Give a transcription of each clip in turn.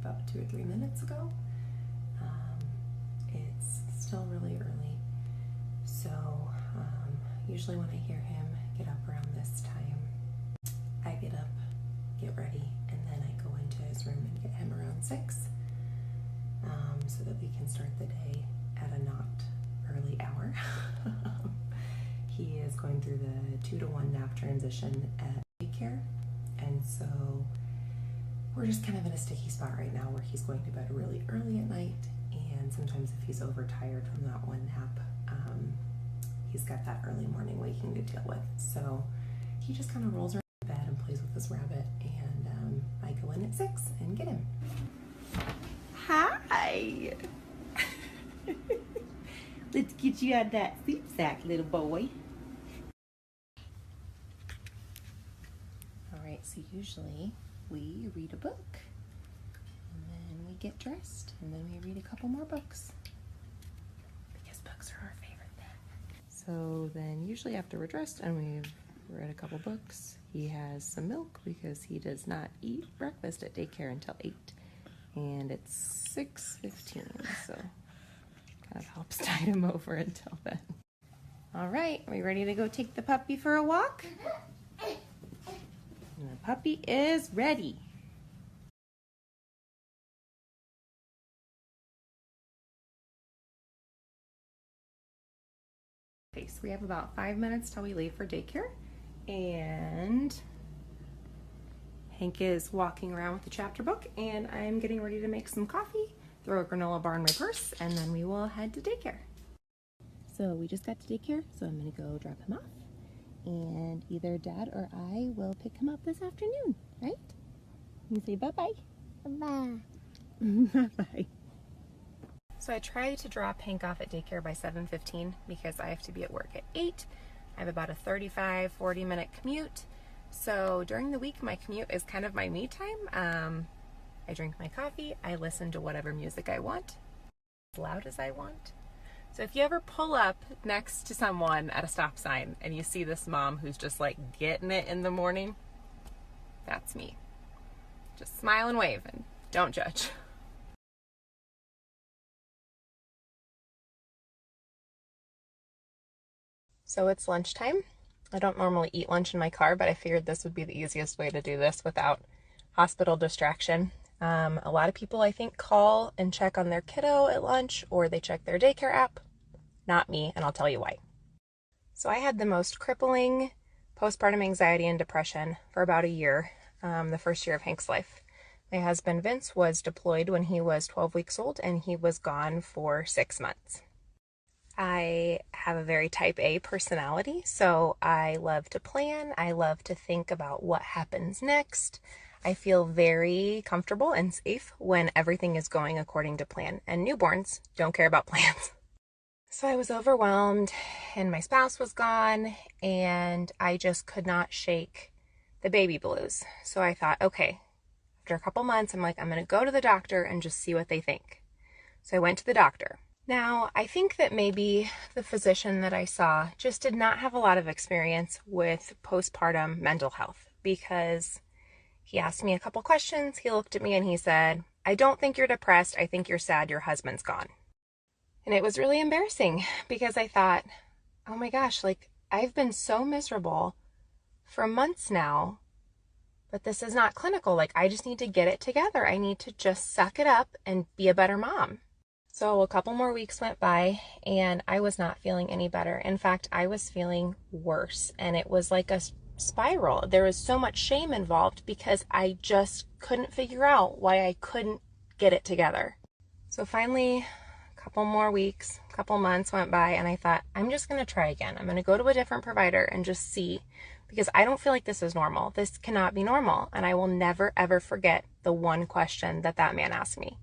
about 2 or 3 minutes ago. It's still really early, so usually when I hear him get up around this time, I get up, get ready, and then I go into his room and get him around 6, so that we can start the day at a not early hour. He is going through the 2 to 1 nap transition at Daycare, and so we're just kind of in a sticky spot right now where he's going to bed really early at night, and sometimes if he's overtired from that one nap, he's got that early morning waking to deal with. So he just kind of rolls around the bed and plays with this rabbit, and I go in at 6 and get him. Hi! Let's get you out of that sleep sack, little boy. Alright, so usually we read a book, and then we get dressed, and then we read a couple more books, because books are our favorite thing. So then usually after we're dressed and we've read a couple books, he has some milk because he does not eat breakfast at Daycare until 8, and it's 6:15, so kind of helps tide him over until then. Alright, are we ready to go take the puppy for a walk? And the puppy is ready. Okay, so we have about 5 minutes till we leave for Daycare, and Hank is walking around with the chapter book, and I'm getting ready to make some coffee, throw a granola bar in my purse, and then we will head to Daycare. So we just got to Daycare, so I'm gonna go drop him off, and either Dad or I will pick him up this afternoon, right? You say bye-bye. Bye. Bye-bye. So I try to drop Hank off at Daycare by 7:15 because I have to be at work at 8. I have about a 35-40 minute commute. So during the week, my commute is kind of my me time. I drink my coffee, I listen to whatever music I want, as loud as I want. So if you ever pull up next to someone at a stop sign and you see this mom who's just like getting it in the morning, that's me. Just smile and wave and don't judge. So it's lunchtime. I don't normally eat lunch in my car, but I figured this would be the easiest way to do this without hospital distraction. A lot of people, I think, call and check on their kiddo at lunch, or they check their Daycare app. Not me, and I'll tell you why. So I had the most crippling postpartum anxiety and depression for about a year, the first year of Hank's life. My husband, Vince, was deployed when he was 12 weeks old, and he was gone for 6 months. I have a very type A personality, so I love to plan. I love to think about what happens next. I feel very comfortable and safe when everything is going according to plan, and newborns don't care about plans. So I was overwhelmed, and my spouse was gone, and I just could not shake the baby blues. So I thought, okay, after a couple months, I'm like, I'm going to go to the doctor and just see what they think. So I went to the doctor. Now, I think that maybe the physician that I saw just did not have a lot of experience with postpartum mental health, because he asked me a couple questions. He looked at me and he said, I don't think you're depressed. I think you're sad your husband's gone. And it was really embarrassing because I thought, oh my gosh, like I've been so miserable for months now, but this is not clinical. Like I just need to get it together. I need to just suck it up and be a better mom. So a couple more weeks went by and I was not feeling any better. In fact, I was feeling worse, and it was like a spiral. There was so much shame involved because I just couldn't figure out why I couldn't get it together. So finally, a couple more weeks, a couple months went by, and I thought, I'm just going to try again. I'm going to go to a different provider and just see, because I don't feel like this is normal. This cannot be normal. And I will never, ever forget the one question that man asked me.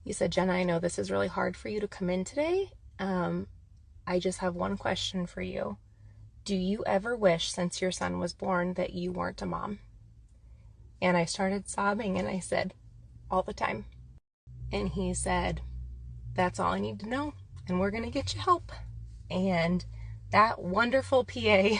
He said, Jenna, I know this is really hard for you to come in today. I just have one question for you. Do you ever wish, since your son was born, that you weren't a mom? And I started sobbing and I said, all the time. And he said, that's all I need to know, and we're going to get you help. And that wonderful PA,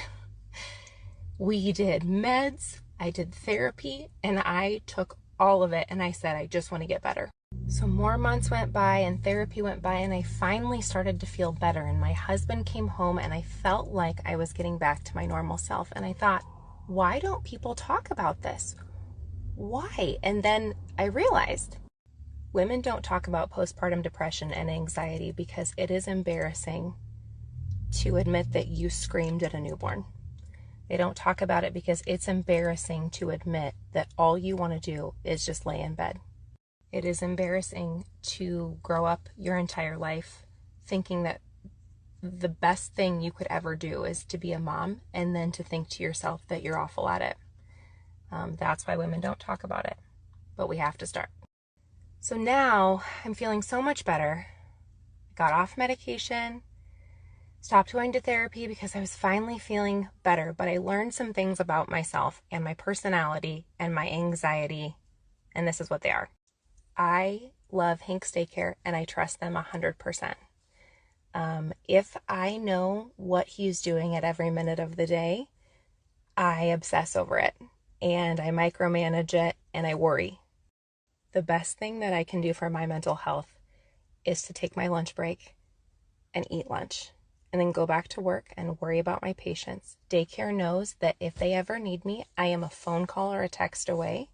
we did meds, I did therapy, and I took all of it, and I said, I just want to get better. So more months went by and therapy went by, and I finally started to feel better, and my husband came home, and I felt like I was getting back to my normal self. And I thought, why don't people talk about this? Why? And then I realized women don't talk about postpartum depression and anxiety because it is embarrassing to admit that you screamed at a newborn. They don't talk about it because it's embarrassing to admit that all you want to do is just lay in bed. It is embarrassing to grow up your entire life thinking that the best thing you could ever do is to be a mom, and then to think to yourself that you're awful at it. That's why women don't talk about it, but we have to start. So now I'm feeling so much better. I got off medication, stopped going to therapy because I was finally feeling better, but I learned some things about myself and my personality and my anxiety, and this is what they are. I love Hank's Daycare, and I trust them 100%. If I know what he's doing at every minute of the day, I obsess over it, and I micromanage it, and I worry. The best thing that I can do for my mental health is to take my lunch break and eat lunch, and then go back to work and worry about my patients. Daycare knows that if they ever need me, I am a phone call or a text away,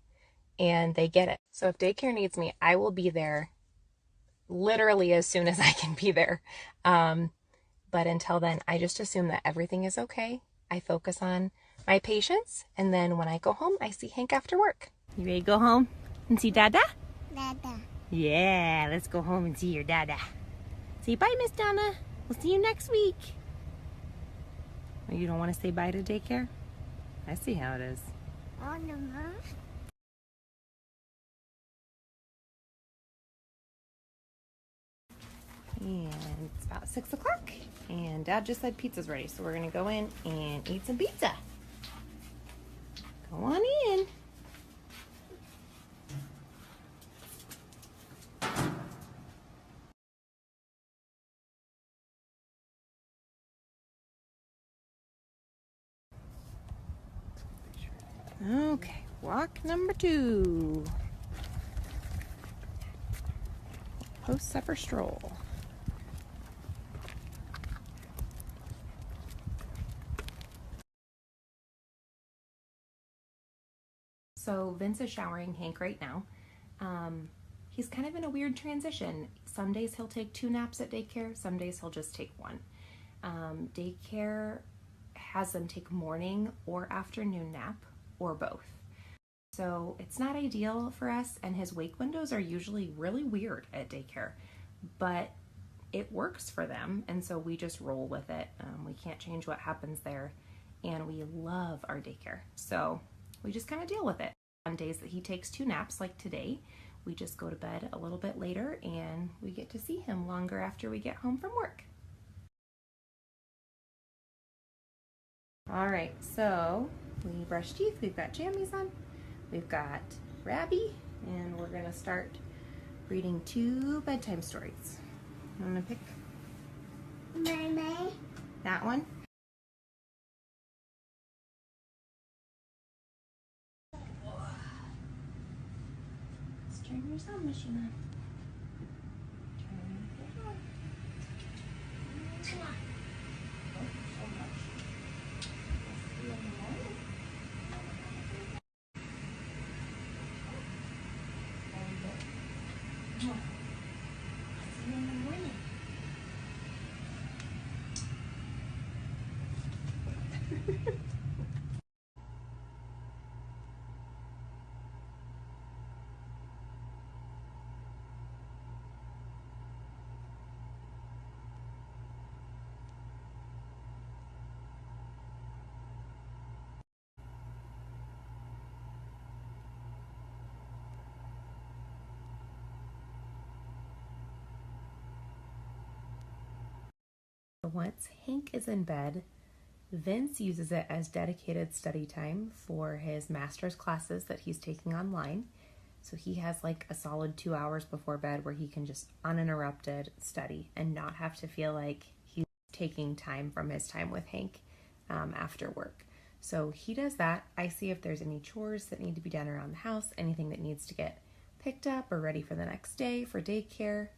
and they get it. So if daycare needs me, I will be there literally as soon as I can be there. But until then, I just assume that everything is okay. I focus on my patients, and then when I go home, I see Hank after work. You ready to go home and see Dada? Dada. Yeah, let's go home and see your Dada. Say bye, Miss Donna. We'll see you next week. Oh, you don't want to say bye to daycare? I see how it is. Oh, no, Mom. And it's about 6 o'clock, and Dad just said pizza's ready, so we're gonna go in and eat some pizza. Go on in. Okay, walk number 2. Post-supper stroll. So Vince is showering Hank right now. He's kind of in a weird transition. Some days he'll take 2 naps at daycare, some days he'll just take 1. Daycare has them take morning or afternoon nap, or both. So it's not ideal for us, and his wake windows are usually really weird at daycare, but it works for them, and so we just roll with it. We can't change what happens there, and we love our daycare, so we just kind of deal with it. On days that he takes 2 naps, like today, we just go to bed a little bit later, and we get to see him longer after we get home from work. All right, so we brush teeth, we've got jammies on, we've got Rabby, and we're gonna start reading 2 bedtime stories. I'm gonna pick Mama. that one. Let's turn your sound machine on. Turn it on. Come on. See you in the morning. Once Hank is in bed, Vince uses it as dedicated study time for his master's classes that he's taking online. So he has like a solid 2 hours before bed where he can just uninterrupted study and not have to feel like he's taking time from his time with Hank after work. So he does that. I see if there's any chores that need to be done around the house, anything that needs to get picked up or ready for the next day for daycare.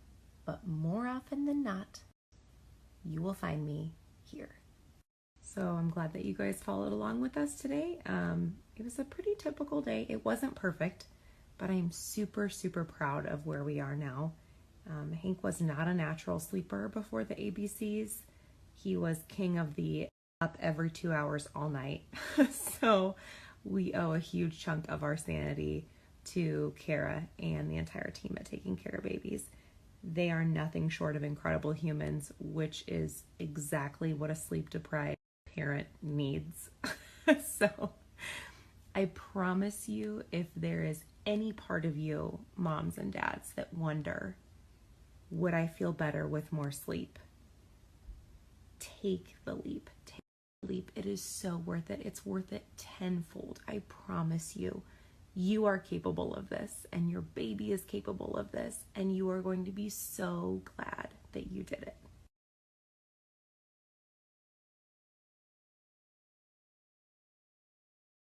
But more often than not, you will find me here. So I'm glad that you guys followed along with us today. It was a pretty typical day. It wasn't perfect, but I'm super, super proud of where we are now. Hank was not a natural sleeper before the ABCs. He was king of the up every 2 hours all night. So we owe a huge chunk of our sanity to Cara and the entire team at Taking Care of Babies. They are nothing short of incredible humans, which is exactly what a sleep-deprived parent needs. So I promise you, if there is any part of you, moms and dads, that wonder, would I feel better with more sleep? Take the leap. Take the leap. It is so worth it. It's worth it tenfold. I promise you. You are capable of this, and your baby is capable of this, and you are going to be so glad that you did it.